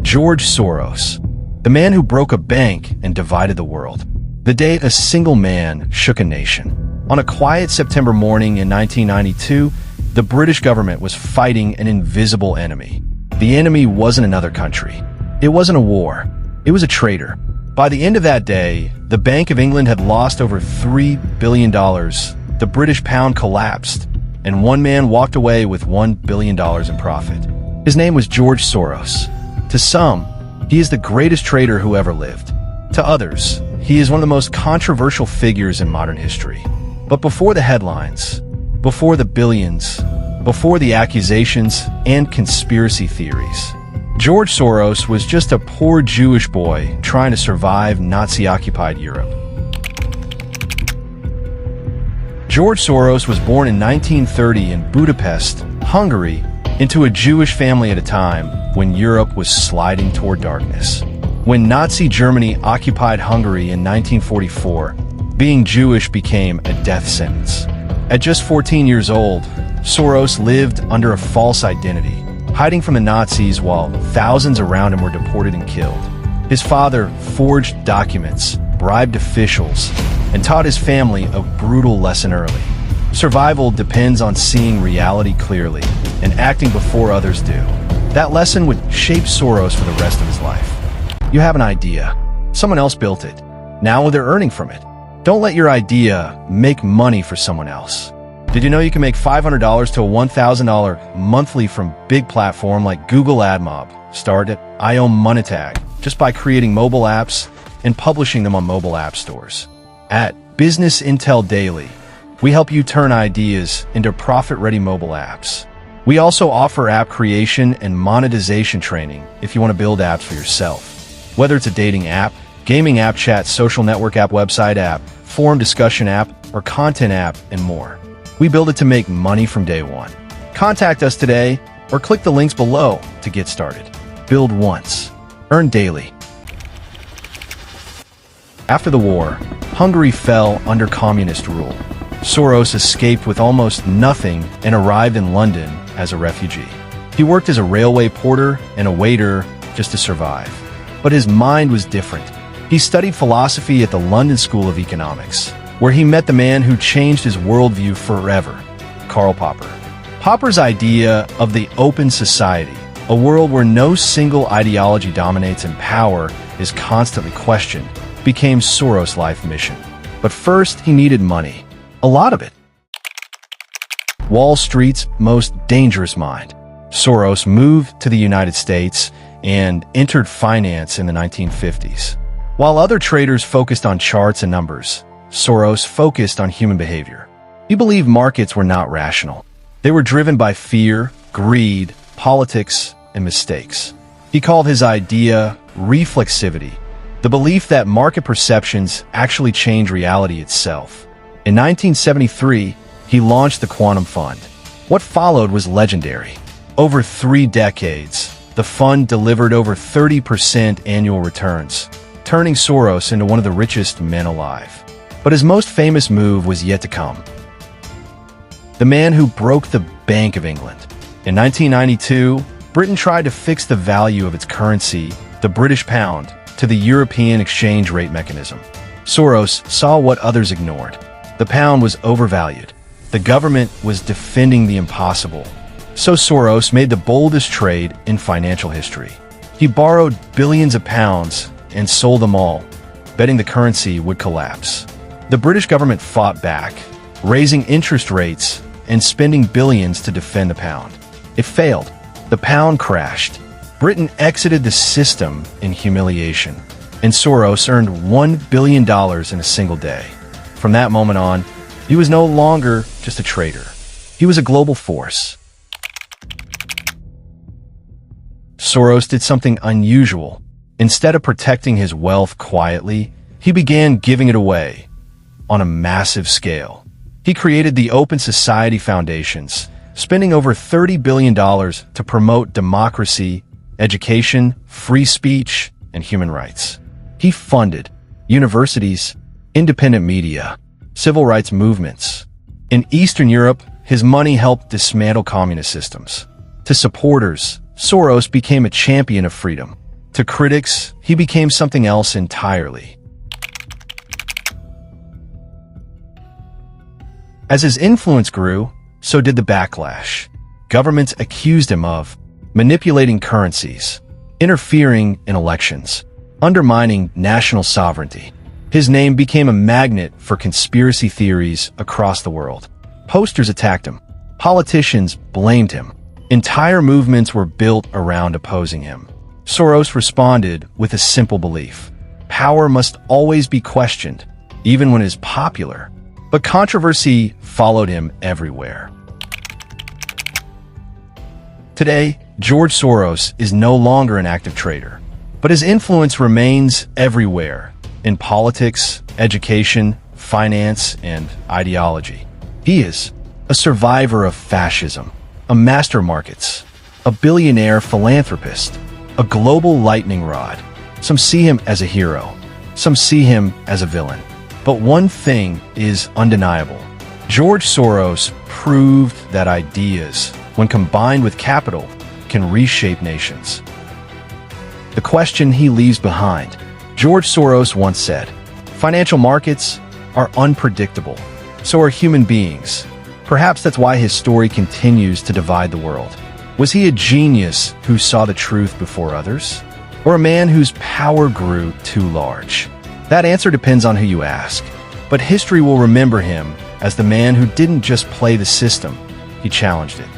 George Soros, the man who broke a bank and divided the world. The day a single man shook a nation. On a quiet September morning in 1992, the British government was fighting an invisible enemy. The enemy wasn't another country. It wasn't a war. It was a traitor. By the end of that day, the Bank of England had lost over $3 billion. The British pound collapsed, and one man walked away with $1 billion in profit. His name was George Soros. To some, he is the greatest traitor who ever lived. To others, he is one of the most controversial figures in modern history. But before the headlines, before the billions, before the accusations and conspiracy theories, George Soros was just a poor Jewish boy trying to survive Nazi-occupied Europe. George Soros was born in 1930 in Budapest, Hungary, into a Jewish family at a time when Europe was sliding toward darkness. When Nazi Germany occupied Hungary in 1944, being Jewish became a death sentence. At just 14 years old, Soros lived under a false identity, hiding from the Nazis while thousands around him were deported and killed. His father forged documents, bribed officials, and taught his family a brutal lesson early. Survival depends on seeing reality clearly and acting before others do. That lesson would shape Soros for the rest of his life. You have an idea. Someone else built it. Now they're earning from it. Don't let your idea make money for someone else. Did you know you can make $500 to $1,000 monthly from big platform like Google AdMob? Start at Monetag just by creating mobile apps and publishing them on mobile app stores. At Business Intel Daily, we help you turn ideas into profit-ready mobile apps. We also offer app creation and monetization training if you want to build apps for yourself. Whether it's a dating app, gaming app, chat, social network app, website app, forum discussion app, or content app, and more. We build it to make money from day one. Contact us today or click the links below to get started. Build once, earn daily. After the war, Hungary fell under communist rule. Soros escaped with almost nothing and arrived in London as a refugee. He worked as a railway porter and a waiter just to survive. But his mind was different. He studied philosophy at the London School of Economics, where he met the man who changed his worldview forever, Karl Popper. Popper's idea of the open society, a world where no single ideology dominates and power is constantly questioned, became Soros' life mission. But first, he needed money. A lot of it. Wall Street's most dangerous mind. Soros moved to the United States and entered finance in the 1950s. While other traders focused on charts and numbers, Soros focused on human behavior. He believed markets were not rational. They were driven by fear, greed, politics, and mistakes. He called his idea reflexivity, the belief that market perceptions actually change reality itself. In 1973, he launched the Quantum Fund. What followed was legendary. Over 3 decades, the fund delivered over 30% annual returns, turning Soros into one of the richest men alive. But his most famous move was yet to come. The man who broke the Bank of England. In 1992, Britain tried to fix the value of its currency, the British pound, to the European exchange rate mechanism. Soros saw what others ignored. The pound was overvalued. The government was defending the impossible. So Soros made the boldest trade in financial history. He borrowed billions of pounds and sold them all, betting the currency would collapse. The British government fought back, raising interest rates and spending billions to defend the pound. It failed. The pound crashed. Britain exited the system in humiliation, and Soros earned $1 billion in a single day. From that moment on, he was no longer just a trader. He was a global force. Soros did something unusual. Instead of protecting his wealth quietly, he began giving it away on a massive scale. He created the Open Society Foundations, spending over $30 billion to promote democracy, education, free speech, and human rights. He funded universities, independent media, civil rights movements. In Eastern Europe, his money helped dismantle communist systems. To supporters, Soros became a champion of freedom. To critics, he became something else entirely. As his influence grew, so did the backlash. Governments accused him of manipulating currencies, interfering in elections, undermining national sovereignty. His name became a magnet for conspiracy theories across the world. Posters attacked him. Politicians blamed him. Entire movements were built around opposing him. Soros responded with a simple belief: power must always be questioned, even when it is popular. But controversy followed him everywhere. Today, George Soros is no longer an active trader, but his influence remains everywhere, in politics, education, finance, and ideology. He is a survivor of fascism, a master markets, a billionaire philanthropist, a global lightning rod. Some see him as a hero, some see him as a villain. But one thing is undeniable. George Soros proved that ideas, when combined with capital, can reshape nations. The question he leaves behind. George Soros once said, "Financial markets are unpredictable. So are human beings." Perhaps that's why his story continues to divide the world. Was he a genius who saw the truth before others? Or a man whose power grew too large? That answer depends on who you ask. But history will remember him as the man who didn't just play the system, he challenged it.